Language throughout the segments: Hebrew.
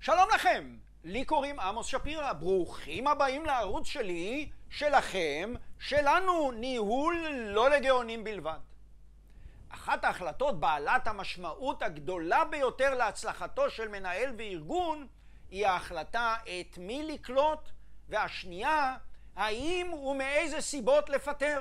שלום לכם, לי קוראים עמוס שפירא, ברוכים הבאים לערוץ שלי, שלכם, שלנו, ניהול לא לגאונים בלבד. אחת ההחלטות בעלת המשמעות הגדולה ביותר להצלחתו של מנהל וארגון היא ההחלטה את מי לקלוט, והשנייה, האם ומאיזה סיבות לפטר.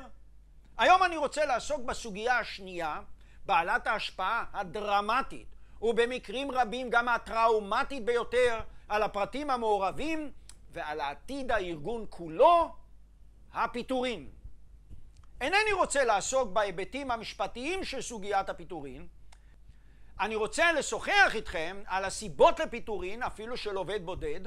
היום אני רוצה לעסוק בסוגיה השנייה, בעלת ההשפעה הדרמטית ובמקרים רבים גם הטראומטית ביותר על הפרטים המעורבים ועל העתיד הארגון כולו, הפיטורין. אינני רוצה לעסוק בהיבטים המשפטיים של סוגיית הפיטורין. אני רוצה לשוחח איתכם על הסיבות לפיטורין אפילו של עובד בודד,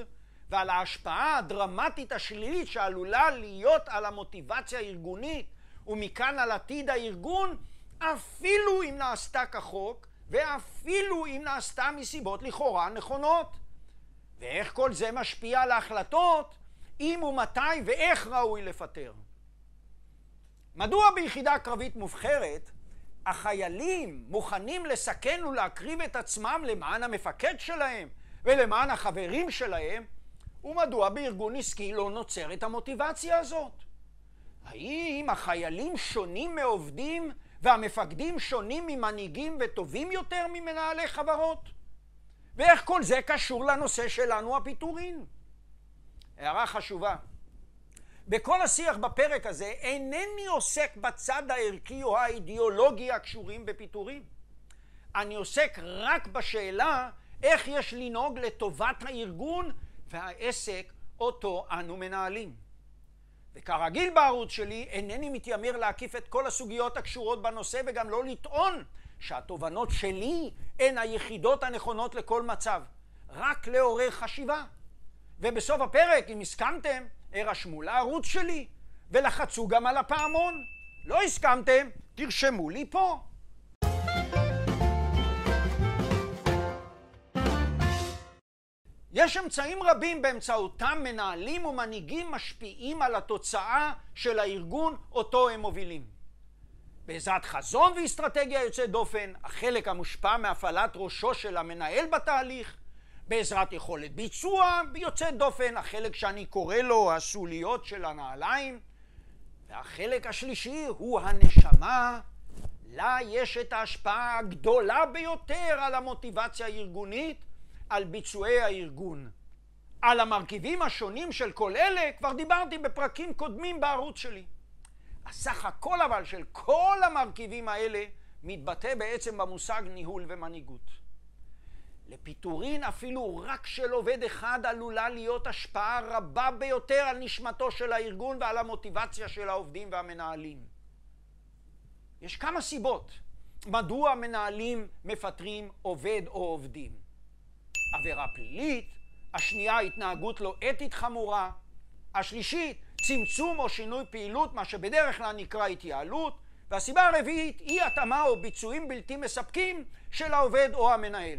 ועל ההשפעה הדרמטית השלילית שעלולה להיות על המוטיבציה הארגונית ומכאן על עתיד הארגון, אפילו אם נעשתה כחוק ואפילו אם נעשתה מסיבות לכאורה נכונות. ואיך כל זה משפיע על ההחלטות אם ומתי ואיך ראוי לפטר. מדוע ביחידה קרבית מובחרת החיילים מוכנים לסכן ולהקריב את עצמם למען המפקד שלהם ולמען החברים שלהם, ומדוע בארגון עסקי לא נוצרת המוטיבציה הזאת? האם החיילים שונים מעובדים והמפקדים שונים ממנהיגים וטובים יותר ממנהלי חברות? ואיך כל זה קשור לנושא שלנו, הפיטורין? הערה חשובה. בכל השיח בפרק הזה אינני עוסק בצד הערכי או האידיאולוגי הקשורים בפיטורים. אני עוסק רק בשאלה איך יש לנהוג לטובת הארגון והעסק אותו אנו מנהלים. וכרגיל בערוץ שלי אינני מתיימר להקיף את כל הסוגיות הקשורות בנושא וגם לא לטעון שהתובנות שלי הן היחידות הנכונות לכל מצב, רק לעורר חשיבה. ובסוף הפרק, אם הסכמתם, הרשמו לערוץ שלי ולחצו גם על הפעמון. לא הסכמתם, תרשמו לי פה. יש אמצעים רבים באמצעותם מנהלים ומנהיגים משפיעים על התוצאה של הארגון אותו הם מובילים. בעזרת חזון ואסטרטגיה יוצא דופן, החלק המושפע מהפעלת ראשו של המנהל בתהליך, בעזרת יכולת ביצוע יוצא דופן, החלק שאני קורא לו הסוליות של הנעליים, והחלק השלישי הוא הנשמה, לה יש את ההשפעה הגדולה ביותר על המוטיבציה הארגונית, על ביצועי הארגון. על המרכיבים השונים של כל אלה כבר דיברתי בפרקים קודמים בערוץ שלי. הסך הכל אבל של כל המרכיבים האלה מתבטא בעצם במושג ניהול ומנהיגות. לפיטורין אפילו רק של עובד אחד עלולה להיות השפעה רבה ביותר על נשמתו של הארגון ועל המוטיבציה של העובדים והמנהלים. יש כמה סיבות מדוע מנהלים מפטרים עובד או עובדים. עבירה פלילית, השנייה התנהגות לא אתית חמורה, השלישית צמצום או שינוי פעילות, מה שבדרך כלל נקרא התייעלות, והסיבה הרביעית אי התאמה או ביצועים בלתי מספקים של העובד או המנהל.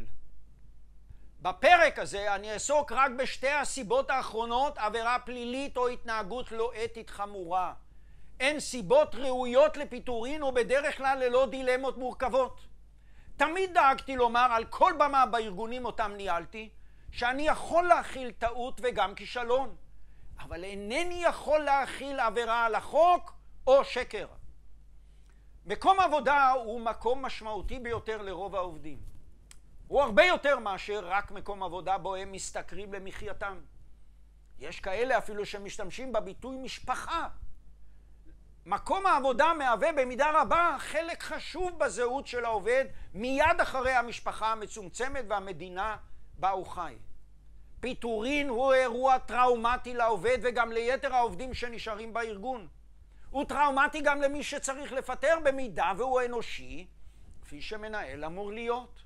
בפרק הזה אני אעסוק רק בשתי הסיבות האחרונות, עבירה פלילית או התנהגות לא אתית חמורה. אין סיבות ראויות לפיטורין ובדרך כלל ללא דילמות מורכבות. תמיד דאגתי לומר על כל במה בארגונים אותם ניהלתי, שאני יכול להכיל טעות וגם כישלון, אבל אינני יכול להכיל עבירה על החוק או שקר. מקום עבודה הוא מקום משמעותי ביותר לרוב העובדים. הוא הרבה יותר מאשר רק מקום עבודה בו הם משתכרים למחייתם. יש כאלה אפילו שמשתמשים בביטוי משפחה. מקום העבודה מהווה במידה רבה חלק חשוב בזהות של העובד מיד אחרי המשפחה המצומצמת והמדינה בה הוא חי. פיטורין הוא אירוע טראומטי לעובד וגם ליתר העובדים שנשארים בארגון. הוא טראומטי גם למי שצריך לפטר במידה והוא אנושי, כפי שמנהל אמור להיות.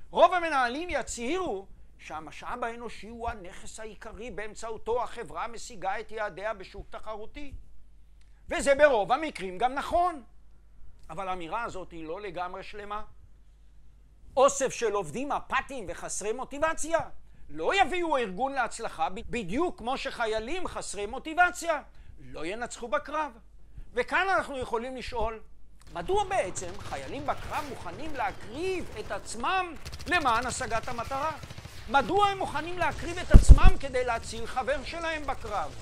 רוב המנהלים יצהירו שהמשאב האנושי הוא הנכס העיקרי באמצעותו החברה משיגה את יעדיה בשוק תחרותי. וזה ברוב המקרים גם נכון. אבל האמירה הזאת היא לא לגמרי שלמה. אוסף של עובדים אפתיים וחסרי מוטיבציה לא יביאו ארגון להצלחה בדיוק כמו שחיילים חסרי מוטיבציה לא ינצחו בקרב. וכאן אנחנו יכולים לשאול, מדוע בעצם חיילים בקרב מוכנים להקריב את עצמם למען השגת המטרה? מדוע הם מוכנים להקריב את עצמם כדי להציל חבר שלהם בקרב?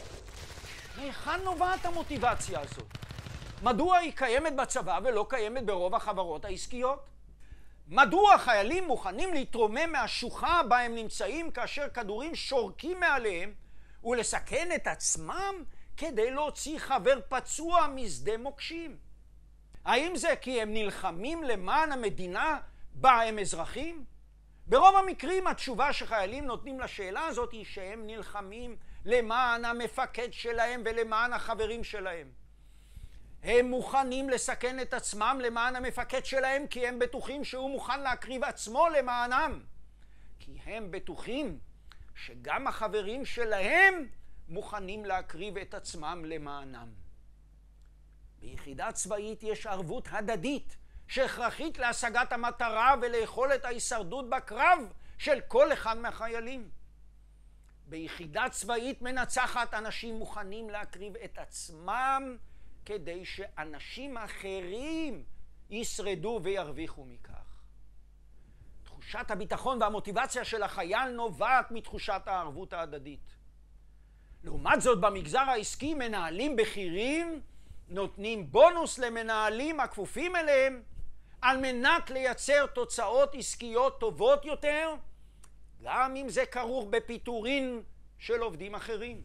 מהיכן נובעת המוטיבציה הזאת? מדוע היא קיימת בצבא ולא קיימת ברוב החברות העסקיות? מדוע חיילים מוכנים להתרומם מהשוחה בה הם נמצאים כאשר כדורים שורקים מעליהם ולסכן את עצמם כדי להוציא חבר פצוע משדה מוקשים? האם זה כי הם נלחמים למען המדינה בה הם אזרחים? ברוב המקרים התשובה שחיילים נותנים לשאלה הזאת היא שהם נלחמים למען המפקד שלהם ולמען החברים שלהם. הם מוכנים לסכן את עצמם למען המפקד שלהם כי הם בטוחים שהוא מוכן להקריב עצמו למענם. כי הם בטוחים שגם החברים שלהם מוכנים להקריב את עצמם למענם. ביחידה צבאית יש ערבות הדדית שהכרחית להשגת המטרה וליכולת ההישרדות בקרב של כל אחד מהחיילים. ביחידה צבאית מנצחת אנשים מוכנים להקריב את עצמם כדי שאנשים אחרים ישרדו וירוויחו מכך. תחושת הביטחון והמוטיבציה של החייל נובעת מתחושת הערבות ההדדית. לעומת זאת, במגזר העסקי מנהלים בכירים נותנים בונוס למנהלים הכפופים אליהם על מנת לייצר תוצאות עסקיות טובות יותר, גם אם זה כרוך בפיטורין של עובדים אחרים.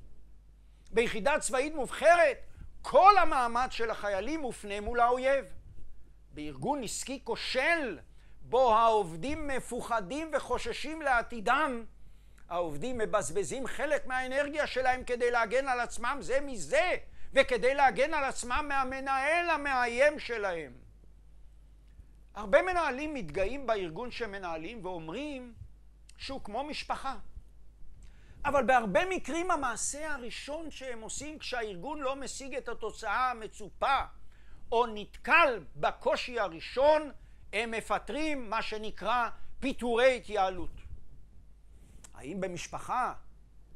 ביחידה צבאית מובחרת כל המאמץ של החיילים מופנה מול האויב. בארגון עסקי כושל בו העובדים מפוחדים וחוששים לעתידם, העובדים מבזבזים חלק מהאנרגיה שלהם כדי להגן על עצמם זה מזה וכדי להגן על עצמם מהמנהל המאיים שלהם. הרבה מנהלים מתגאים בארגון שמנהלים ואומרים שהוא כמו משפחה. אבל בהרבה מקרים המעשה הראשון שהם עושים כשהארגון לא משיג את התוצאה המצופה או נתקל בקושי הראשון, הם מפטרים מה שנקרא פיטורי התייעלות. האם במשפחה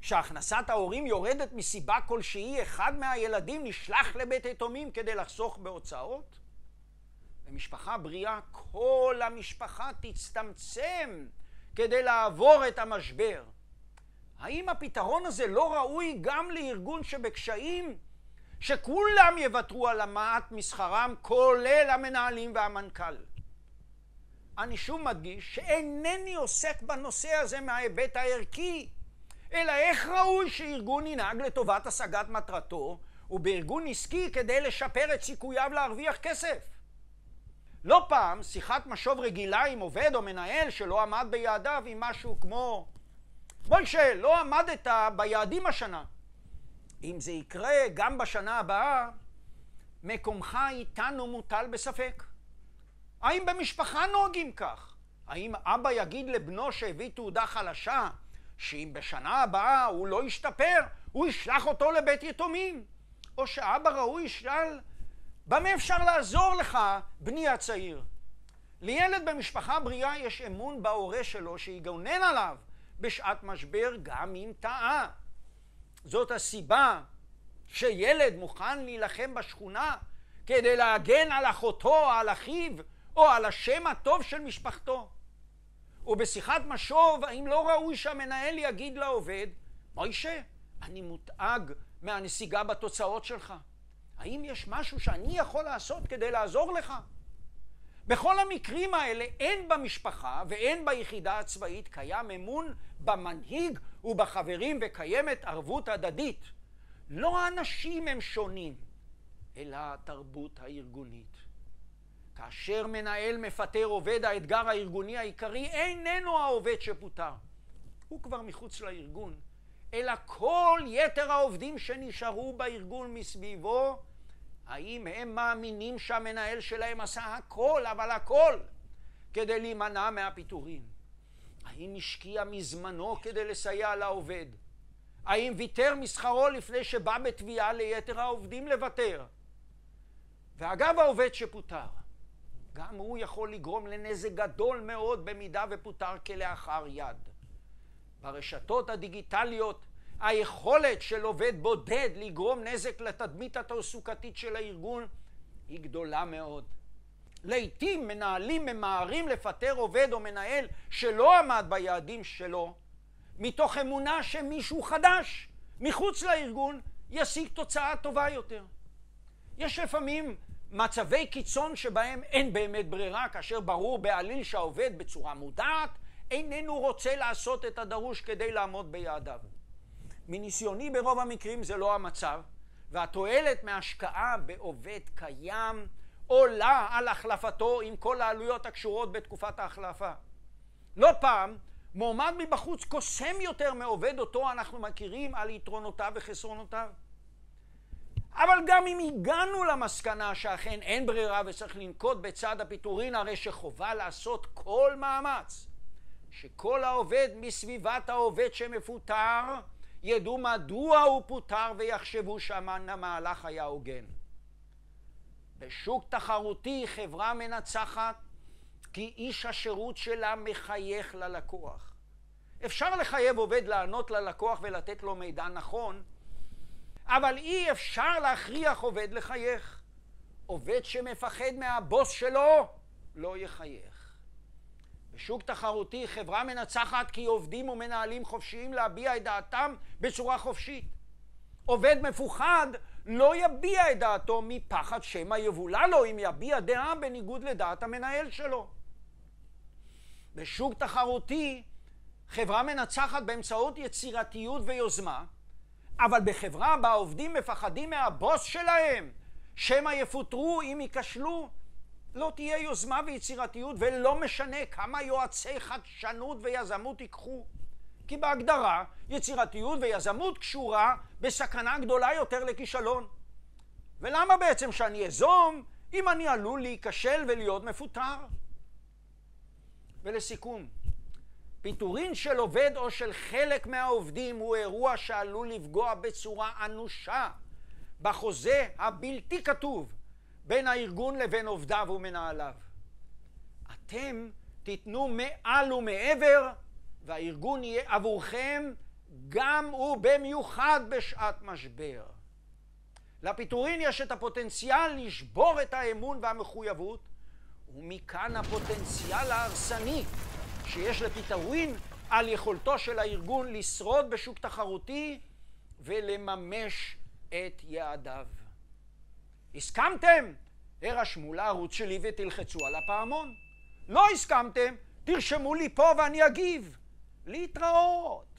שהכנסת ההורים יורדת מסיבה כלשהי אחד מהילדים נשלח לבית יתומים כדי לחסוך בהוצאות? במשפחה בריאה כל המשפחה תצטמצם כדי לעבור את המשבר. האם הפתרון הזה לא ראוי גם לארגון שבקשיים, שכולם יוותרו על המעט משכרם כולל המנהלים והמנכ"ל? אני שוב מדגיש שאינני עוסק בנושא הזה מההיבט הערכי, אלא איך ראוי שארגון ינהג לטובת השגת מטרתו, ובארגון עסקי כדי לשפר את סיכוייו להרוויח כסף. לא פעם שיחת משוב רגילה עם עובד או מנהל שלא עמד ביעדיו עם משהו כמו מוישה, לא עמדת ביעדים השנה. אם זה יקרה גם בשנה הבאה, מקומך איתנו מוטל בספק. האם במשפחה נוהגים כך? האם אבא יגיד לבנו שהביא תעודה חלשה, שאם בשנה הבאה הוא לא ישתפר, הוא ישלח אותו לבית יתומים? או שאבא ראוי ישאל, במה אפשר לעזור לך, בני הצעיר? לילד במשפחה בריאה יש אמון בהורה שלו שיגונן עליו בשעת משבר גם אם טעה. זאת הסיבה שילד מוכן להילחם בשכונה כדי להגן על אחותו, על אחיו, או על השם הטוב של משפחתו. ובשיחת משוב, האם לא ראוי שהמנהל יגיד לעובד, מוישה, אני מודאג מהנסיגה בתוצאות שלך. האם יש משהו שאני יכול לעשות כדי לעזור לך? בכל המקרים האלה אין במשפחה ואין ביחידה הצבאית קיים אמון במנהיג ובחברים וקיימת ערבות הדדית. לא האנשים הם שונים, אלא התרבות הארגונית. כאשר מנהל מפטר עובד, האתגר הארגוני העיקרי איננו העובד שפוטר. הוא כבר מחוץ לארגון, אלא כל יתר העובדים שנשארו בארגון מסביבו, האם הם מאמינים שהמנהל שלהם עשה הכל, אבל הכל, כדי להימנע מהפיטורים? האם השקיע מזמנו כדי לסייע לעובד? האם ויתר משכרו לפני שבא בתביעה ליתר העובדים לוותר? ואגב העובד שפוטר, גם הוא יכול לגרום לנזק גדול מאוד במידה ופוטר כלאחר יד. ברשתות הדיגיטליות, היכולת של עובד בודד לגרום נזק לתדמית התעסוקתית של הארגון היא גדולה מאוד. לעתים מנהלים ממהרים לפטר עובד או מנהל שלא עמד ביעדים שלו, מתוך אמונה שמישהו חדש מחוץ לארגון ישיג תוצאה טובה יותר. יש לפעמים מצבי קיצון שבהם אין באמת ברירה, כאשר ברור בעליל שהעובד בצורה מודעת איננו רוצה לעשות את הדרוש כדי לעמוד ביעדיו. מניסיוני ברוב המקרים זה לא המצב, והתועלת מהשקעה בעובד קיים עולה על החלפתו עם כל העלויות הקשורות בתקופת ההחלפה. לא פעם מועמד מבחוץ קוסם יותר מעובד אותו אנחנו מכירים על יתרונותיו וחסרונותיו. אבל גם אם הגענו למסקנה שאכן אין ברירה וצריך לנקוט בצד הפיטורין, הרי שחובה לעשות כל מאמץ שכל העובד מסביבת העובד שמפוטר ידעו מדוע הוא פוטר ויחשבו שהמהלך היה הוגן. בשוק תחרותי חברה מנצחת כי איש השירות שלה מחייך ללקוח. אפשר לחייב עובד לענות ללקוח ולתת לו מידע נכון, אבל אי אפשר להכריח עובד לחייך. עובד שמפחד מהבוס שלו לא יחייך. בשוק תחרותי חברה מנצחת כי עובדים ומנהלים חופשיים להביע את דעתם בצורה חופשית. עובד מפוחד לא יביע את דעתו מפחד שמא יבולע לו אם יביע דעה בניגוד לדעת המנהל שלו. בשוק תחרותי חברה מנצחת באמצעות יצירתיות ויוזמה, אבל בחברה בה עובדים מפחדים מהבוס שלהם שמא יפוטרו אם ייכשלו, לא תהיה יוזמה ויצירתיות, ולא משנה כמה יועצי חדשנות ויזמות ייקחו. כי בהגדרה יצירתיות ויזמות קשורה בסכנה גדולה יותר לכישלון. ולמה בעצם שאני אזום אם אני עלול להיכשל ולהיות מפוטר? ולסיכום, פיטורין של עובד או של חלק מהעובדים הוא אירוע שעלול לפגוע בצורה אנושה בחוזה הבלתי כתוב בין הארגון לבין עובדיו ומנהליו. אתם תיתנו מעל ומעבר, והארגון יהיה עבורכם גם ובמיוחד בשעת משבר. לפיטורין יש את הפוטנציאל לשבור את האמון והמחויבות, ומכאן הפוטנציאל ההרסני שיש לפיטורין על יכולתו של הארגון לשרוד בשוק תחרותי ולממש את יעדיו. הסכמתם? הרשמו לערוץ שלי ותלחצו על הפעמון. לא הסכמתם? תרשמו לי פה ואני אגיב. להתראות.